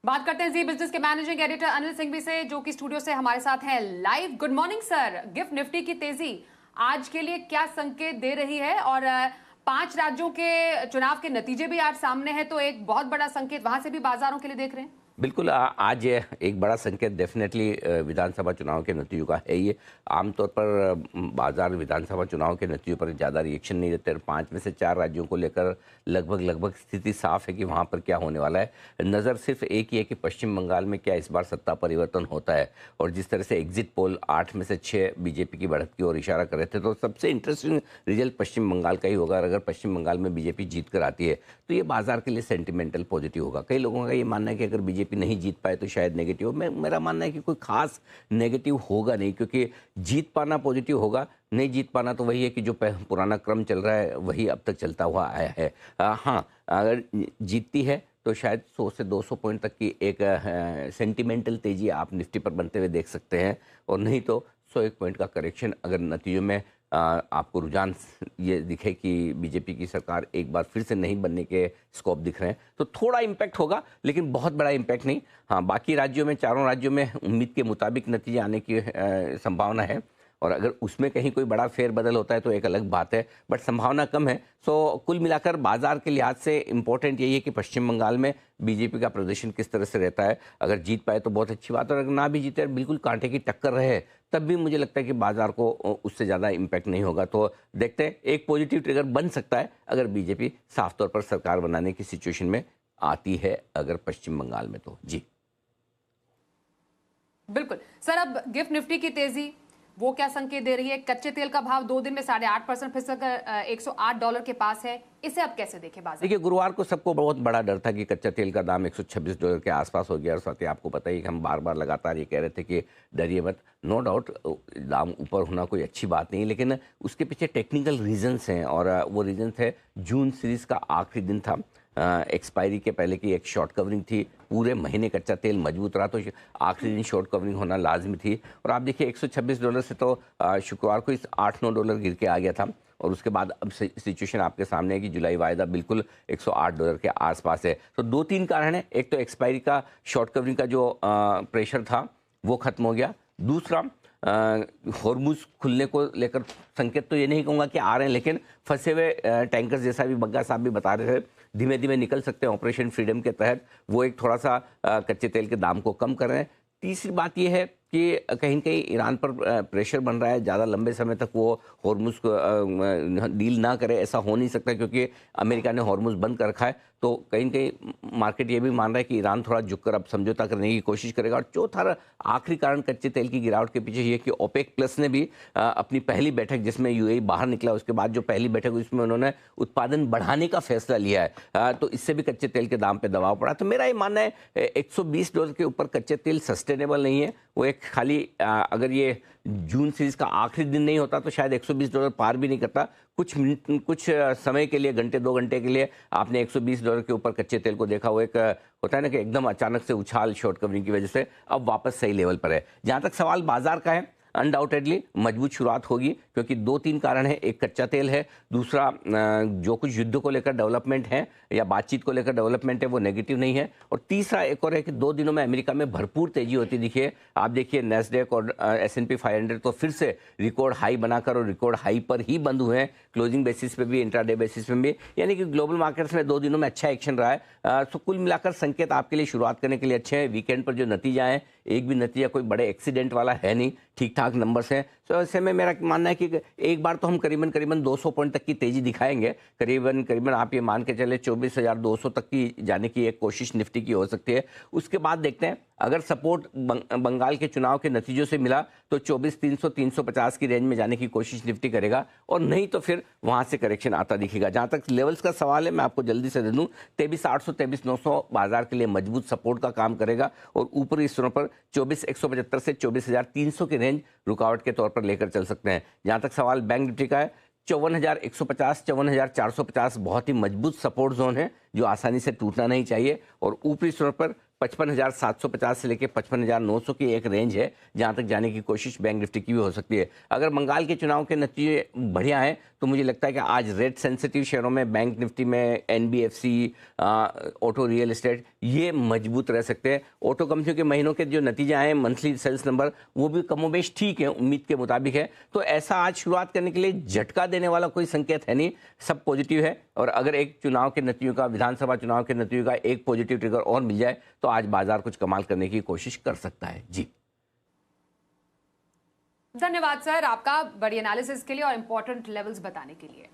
बात करते हैं जी बिजनेस के मैनेजिंग एडिटर अनिल सिंघवी से, जो कि स्टूडियो से हमारे साथ हैं live. Good morning sir. Gift Nifty की तेजी आज के लिए क्या संकेत दे रही है? और 5 राज्यों के चुनाव के नतीजे भी आज सामने हैं, तो एक बहुत बड़ा संकेत वहां से भी बाजारों के लिए देख रहे हैं। बिल्कुल आज एक बड़ा संकेत डेफिनेटली विधानसभा चुनाव के नतीजों का है। ये आमतौर पर बाजार विधानसभा चुनाव के नतीजों पर ज़्यादा रिएक्शन नहीं देते। 5 में से 4 राज्यों को लेकर लगभग स्थिति साफ है कि वहाँ पर क्या होने वाला है। नज़र सिर्फ एक ही है कि पश्चिम बंगाल में क्या इस बार सत्ता परिवर्तन होता है। और जिस तरह से एग्जिट पोल 8 में से 6 बीजेपी की बढ़त की ओर इशारा कर रहे थे, तो सबसे इंटरेस्टिंग रिजल्ट पश्चिम बंगाल का ही होगा। अगर पश्चिम बंगाल में बीजेपी जीत कर आती है तो ये बाजार के लिए सेंटिमेंटल पॉजिटिव होगा। कई लोगों का ये मानना है कि अगर बीजेपी नहीं जीत पाए तो शायद नेगेटिव हो। मेरा मानना है कि कोई खास नेगेटिव होगा नहीं, क्योंकि जीत पाना पॉजिटिव होगा, नहीं जीत पाना तो वही है कि जो पुराना क्रम चल रहा है वही अब तक चलता हुआ आया है। हाँ, अगर जीतती है तो शायद 100 से 200 पॉइंट तक की एक सेंटिमेंटल तेजी आप निफ्टी पर बनते हुए देख सकते हैं। और नहीं तो 101 पॉइंट का करेक्शन अगर नतीजों में आपको रुझान ये दिखे कि बीजेपी की सरकार एक बार फिर से नहीं बनने के स्कोप दिख रहे हैं, तो थोड़ा इम्पैक्ट होगा, लेकिन बहुत बड़ा इम्पैक्ट नहीं। हाँ, बाकी राज्यों में, चारों राज्यों में उम्मीद के मुताबिक नतीजे आने की संभावना है। और अगर उसमें कहीं कोई बड़ा फेरबदल होता है तो एक अलग बात है, बट संभावना कम है। सो कुल मिलाकर बाजार के लिहाज से इम्पोर्टेंट यही है कि पश्चिम बंगाल में बीजेपी का प्रदर्शन किस तरह से रहता है। अगर जीत पाए तो बहुत अच्छी बात है, और अगर ना भी जीते, बिल्कुल कांटे की टक्कर रहे, तब भी मुझे लगता है कि बाजार को उससे ज़्यादा इम्पैक्ट नहीं होगा। तो देखते हैं, एक पॉजिटिव ट्रिगर बन सकता है अगर बीजेपी साफ तौर पर सरकार बनाने की सिचुएशन में आती है, अगर पश्चिम बंगाल में। तो जी बिल्कुल सर। अब गिफ्ट निफ्टी की तेजी वो क्या संकेत दे रही है? कच्चे तेल का भाव 2 दिन में 8.5% फिसलकर $108 के पास है। इसे अब कैसे देखें बाजार? देखिए, गुरुवार को सबको बहुत बड़ा डर था कि कच्चा तेल का दाम $126 के आसपास हो गया। और साथ ही आपको पता ही कि हम बार बार लगातार ये कह रहे थे कि डरिए मत। नो डाउट दाम ऊपर होना कोई अच्छी बात नहीं, लेकिन उसके पीछे टेक्निकल रीजंस हैं। और वो रीजंस है, जून सीरीज का आखिरी दिन था, एक्सपायरी के पहले की एक शॉर्ट कवरिंग थी। पूरे महीने कच्चा तेल मजबूत रहा, तो आखिरी दिन शॉर्ट कवरिंग होना लाजमी थी। और आप देखिए, $126 से तो शुक्रवार को इस $8-9 गिर के आ गया था। और उसके बाद अब सिचुएशन आपके सामने है कि जुलाई वायदा बिल्कुल $108 के आसपास है। तो 2-3 कारण है। एक तो एक्सपायरी का शॉर्ट कवरिंग का जो प्रेशर था वो खत्म हो गया। दूसरा, हॉर्मुज खुलने को लेकर संकेत तो ये नहीं कहूँगा कि आ रहे हैं, लेकिन फंसे हुए टैंकर्स, जैसा भी बग्गा साहब भी बता रहे थे, धीमे धीमे निकल सकते हैं ऑपरेशन फ्रीडम के तहत। वो एक थोड़ा सा कच्चे तेल के दाम को कम कर रहे हैं। तीसरी बात यह है कि कहीं न कहीं ईरान पर प्रेशर बन रहा है। ज़्यादा लंबे समय तक वो हॉर्मुज को डील ना करे, ऐसा हो नहीं सकता, क्योंकि अमेरिका ने हॉर्मुज बंद कर रखा है। तो कहीं न कहीं मार्केट ये भी मान रहा है कि ईरान थोड़ा झुककर अब समझौता करने की कोशिश करेगा। और चौथा आखिरी कारण कच्चे तेल की गिरावट के पीछे ये कि ओपेक प्लस ने भी अपनी पहली बैठक, जिसमें यूएई बाहर निकला, उसके बाद जो पहली बैठक हुई उसमें उन्होंने उत्पादन बढ़ाने का फैसला लिया है। तो इससे भी कच्चे तेल के दाम पर दबाव पड़ा। तो मेरा ये मानना है $120 के ऊपर कच्चे तेल सस्टेनेबल नहीं है। वो एक खाली अगर ये जून सीरीज का आखिरी दिन नहीं होता तो शायद $120 पार भी नहीं करता। कुछ समय के लिए, घंटे 2 घंटे के लिए आपने $120 के ऊपर कच्चे तेल को देखा। वो एक होता है ना कि एकदम अचानक से उछाल शॉर्ट कवरिंग की वजह से अब वापस सही लेवल पर है। जहाँ तक सवाल बाजार का है, अनडाउटेडली मजबूत शुरुआत होगी, क्योंकि 2-3 कारण है। एक कच्चा तेल है, दूसरा जो कुछ युद्ध को लेकर डेवलपमेंट है या बातचीत को लेकर डेवलपमेंट है वो नेगेटिव नहीं है। और तीसरा एक और है कि 2 दिनों में अमेरिका में भरपूर तेजी होती दिखी। आप देखिए, नैस्डैक और S&P 500 तो फिर से रिकॉर्ड हाई बनाकर और रिकॉर्ड हाई पर ही बंद हुए हैं, क्लोजिंग बेसिस पे भी, इंट्राडे बेसिस पे भी। यानी कि ग्लोबल मार्केट्स में 2 दिनों में अच्छा एक्शन रहा है। तो कुल मिलाकर संकेत आपके लिए शुरुआत करने के लिए अच्छे हैं। वीकेंड पर जो नतीजा है, एक भी नतीजा कोई बड़े एक्सीडेंट वाला है नहीं, ठीक ठाक नंबर्स हैं। तो ऐसे में मेरा मानना है कि एक बार तो हम करीबन 200 पॉइंट तक की तेजी दिखाएंगे। करीबन आप ये मान के चले 24,200 तक की जाने की एक कोशिश निफ्टी की हो सकती है। उसके बाद देखते हैं, अगर सपोर्ट बंगाल के चुनाव के नतीजों से मिला तो 24,300 350 की रेंज में जाने की कोशिश निफ्टी करेगा। और नहीं तो फिर वहां से करेक्शन आता दिखेगा। जहां तक लेवल्स का सवाल है, मैं आपको जल्दी से दे दूं, 23,800 23,900 बाजार के लिए मजबूत सपोर्ट का काम करेगा। और ऊपरी स्तरों पर 24,175 से 24,300 की रेंज रुकावट के तौर पर लेकर चल सकते हैं। जहां तक सवाल बैंक निफ्टी का है, 54,150 54,450 बहुत ही मजबूत सपोर्ट जोन है, जो आसानी से टूटना नहीं चाहिए। और ऊपरी स्तरों पर 55,750 से लेकर 55,900 की एक रेंज है, जहां तक जाने की कोशिश बैंक निफ्टी की भी हो सकती है। अगर बंगाल के चुनाव के नतीजे बढ़िया हैं तो मुझे लगता है कि आज रेट सेंसिटिव शेयरों में, बैंक निफ्टी में, NBFC, ऑटो, रियल एस्टेट, ये मजबूत रह सकते हैं। ऑटो कंपनियों के महीनों के जो नतीजे आए हैं, मंथली सेल्स नंबर, वो भी कमोबेश ठीक है, उम्मीद के मुताबिक है। तो ऐसा आज शुरुआत करने के लिए झटका देने वाला कोई संकेत है नहीं, सब पॉजिटिव है। और अगर एक चुनाव के नतीजों का, विधानसभा चुनाव के नतीजों का एक पॉजिटिव ट्रिगर और मिल जाए तो आज बाजार कुछ कमाल करने की कोशिश कर सकता है। जी धन्यवाद सर आपका बड़ी एनालिसिस के लिए और इंपॉर्टेंट लेवल्स बताने के लिए।